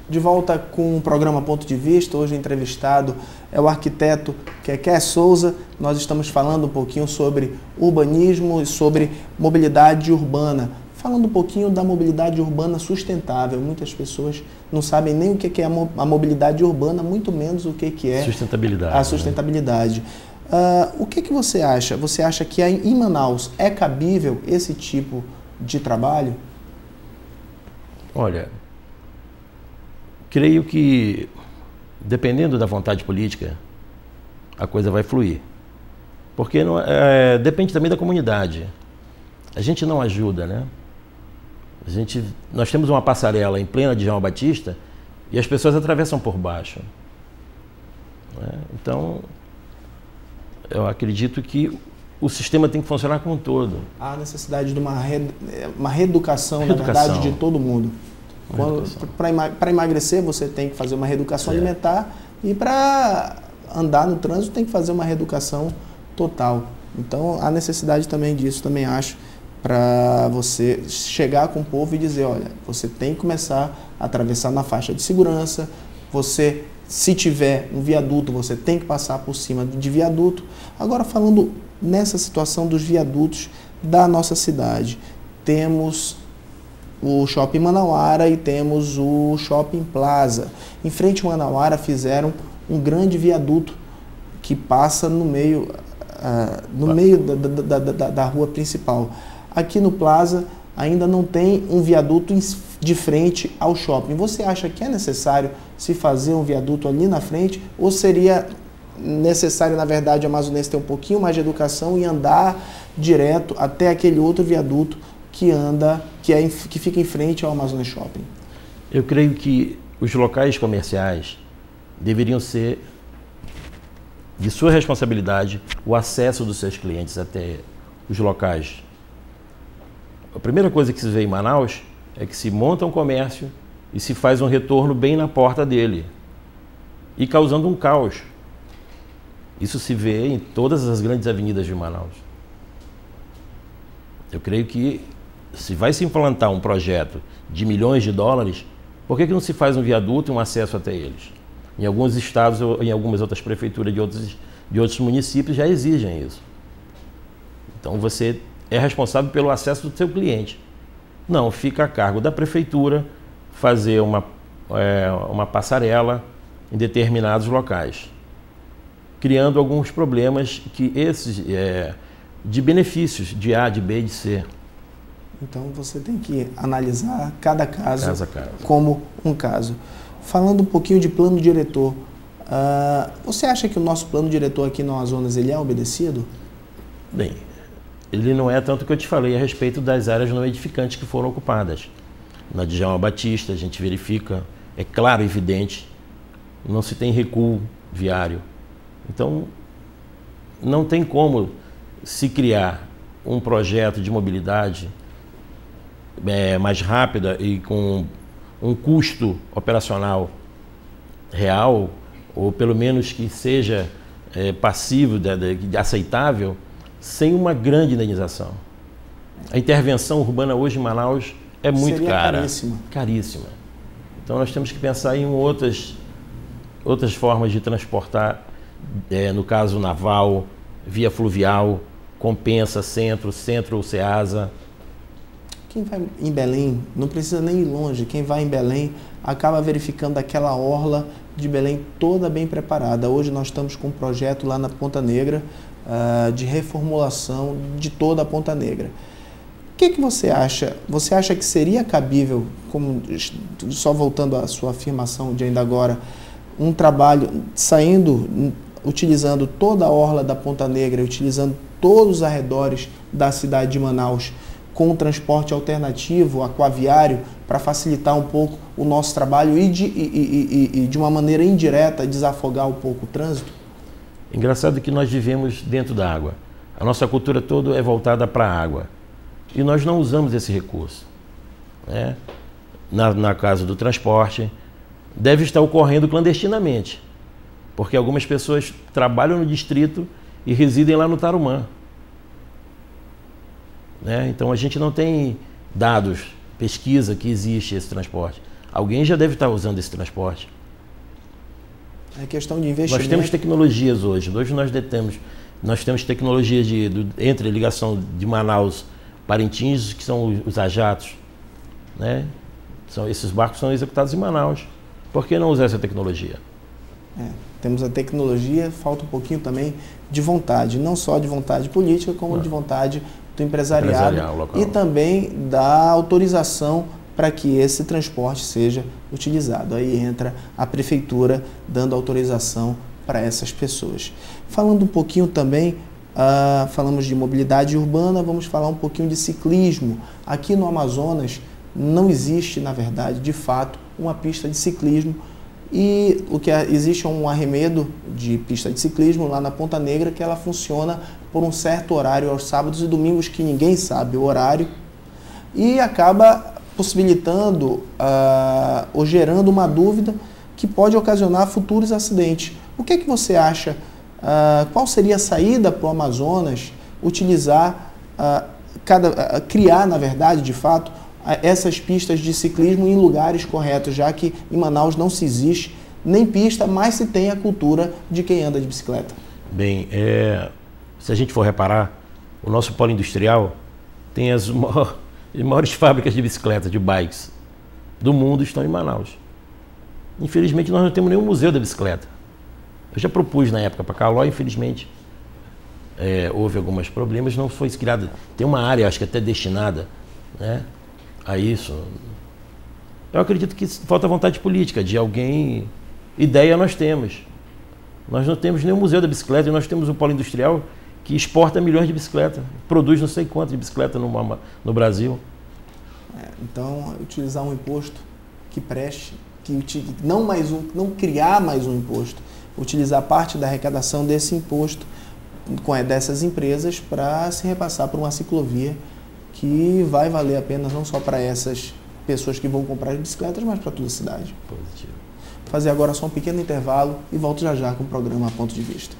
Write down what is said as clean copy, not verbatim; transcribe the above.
De volta com o programa Ponto de Vista. Hoje o entrevistado é o arquiteto Keké Souza. Nós estamos falando um pouquinho sobre urbanismo e sobre mobilidade urbana. Falando um pouquinho da mobilidade urbana sustentável. Muitas pessoas não sabem nem o que é a mobilidade urbana, muito menos o que é sustentabilidade, a sustentabilidade. Né? O que você acha? Você acha que em Manaus é cabível esse tipo de trabalho? Olha, creio que, dependendo da vontade política, a coisa vai fluir. Porque depende também da comunidade. A gente não ajuda, né? Nós temos uma passarela em plena de João Batista e as pessoas atravessam por baixo. Né? Então, eu acredito que o sistema tem que funcionar como um todo. Há necessidade de uma reeducação, na verdade, de todo mundo. Para emagrecer, você tem que fazer uma reeducação alimentar e para andar no trânsito tem que fazer uma reeducação total. Então, há necessidade também disso, também acho, para você chegar com o povo e dizer, olha, você tem que começar a atravessar na faixa de segurança, você, se tiver um viaduto, você tem que passar por cima de viaduto. Agora, falando nessa situação dos viadutos da nossa cidade, temos o Shopping Manauara e temos o Shopping Plaza. Em frente ao Manauara fizeram um grande viaduto que passa no meio da rua principal. Aqui no Plaza ainda não tem um viaduto de frente ao shopping. Você acha que é necessário se fazer um viaduto ali na frente ou seria necessário, na verdade, a amazonense ter um pouquinho mais de educação e andar direto até aquele outro viaduto que fica em frente ao Amazônia Shopping? Eu creio que os locais comerciais deveriam ser de sua responsabilidade o acesso dos seus clientes até os locais. A primeira coisa que se vê em Manaus é que se monta um comércio e se faz um retorno bem na porta dele e causando um caos. Isso se vê em todas as grandes avenidas de Manaus. Eu creio que se vai se implantar um projeto de milhões de dólares, por que não se faz um viaduto e um acesso até eles? Em alguns estados ou em algumas outras prefeituras de outros municípios já exigem isso. Então você é responsável pelo acesso do seu cliente. Não, fica a cargo da prefeitura fazer uma passarela em determinados locais, criando alguns problemas de benefícios de A, de B e de C. Então você tem que analisar cada caso como um caso. Falando um pouquinho de plano diretor, você acha que o nosso plano diretor aqui no Amazonas ele é obedecido? Bem, ele não é tanto que eu te falei a respeito das áreas não edificantes que foram ocupadas. Na de João Batista a gente verifica, é claro, evidente, não se tem recuo viário. Então, não tem como se criar um projeto de mobilidade mais rápida e com um custo operacional real, ou pelo menos que seja passivo, aceitável, sem uma grande indenização. A intervenção urbana hoje em Manaus é muito cara. Caríssima. Então nós temos que pensar em outras formas de transportar, no caso naval, via fluvial, compensa, centro ou Ceasa. Quem vai em Belém, não precisa nem ir longe, quem vai em Belém acaba verificando aquela orla de Belém toda bem preparada. Hoje nós estamos com um projeto lá na Ponta Negra de reformulação de toda a Ponta Negra. O que você acha? Você acha que seria cabível, só voltando à sua afirmação de ainda agora, um trabalho utilizando toda a orla da Ponta Negra, utilizando todos os arredores da cidade de Manaus, com o transporte alternativo, aquaviário, para facilitar um pouco o nosso trabalho e de uma maneira indireta desafogar um pouco o trânsito? Engraçado que nós vivemos dentro da água. A nossa cultura toda é voltada para a água. E nós não usamos esse recurso. Né? Na casa do transporte, deve estar ocorrendo clandestinamente. Porque algumas pessoas trabalham no distrito e residem lá no Tarumã. Né? Então a gente não tem dados, pesquisa que existe esse transporte. Alguém já deve estar usando esse transporte. É questão de investimento. Nós temos tecnologias hoje. Hoje nós temos tecnologias entre ligação de Manaus, Parintins, que são os ajatos, né? Esses barcos são executados em Manaus. Por que não usar essa tecnologia? Temos a tecnologia, falta um pouquinho também de vontade, não só de vontade política, como de vontade do empresariado e também da autorização para que esse transporte seja utilizado. Aí entra a prefeitura dando autorização para essas pessoas. Falando um pouquinho também, falamos de mobilidade urbana, vamos falar um pouquinho de ciclismo. Aqui no Amazonas não existe, na verdade, de fato, uma pista de ciclismo. E o que existe é um arremedo de pista de ciclismo lá na Ponta Negra, que ela funciona por um certo horário aos sábados e domingos, que ninguém sabe o horário, e acaba possibilitando ou gerando uma dúvida que pode ocasionar futuros acidentes. O que é que você acha? Qual seria a saída para o Amazonas utilizar, criar, na verdade, de fato, essas pistas de ciclismo em lugares corretos, já que em Manaus não se existe nem pista, mas se tem a cultura de quem anda de bicicleta? Bem, se a gente for reparar, o nosso polo industrial tem as maiores fábricas de bicicletas, de bikes do mundo estão em Manaus. Infelizmente nós não temos nenhum museu da bicicleta. Eu já propus na época para Calói, infelizmente houve alguns problemas, não foi criada. Tem uma área, acho que até destinada, né, a isso. Eu acredito que falta vontade política de alguém. Ideia nós temos. Nós não temos nenhum museu da bicicleta e nós temos um polo industrial que exporta milhões de bicicletas, produz não sei quanto de bicicleta no Brasil. Então, utilizar um imposto que preste, não criar mais um imposto, utilizar parte da arrecadação desse imposto dessas empresas para se repassar para uma ciclovia que vai valer a pena não só para essas pessoas que vão comprar as bicicletas, mas para toda a cidade. Positivo. Vou fazer agora só um pequeno intervalo e volto já com o programa Ponto de Vista.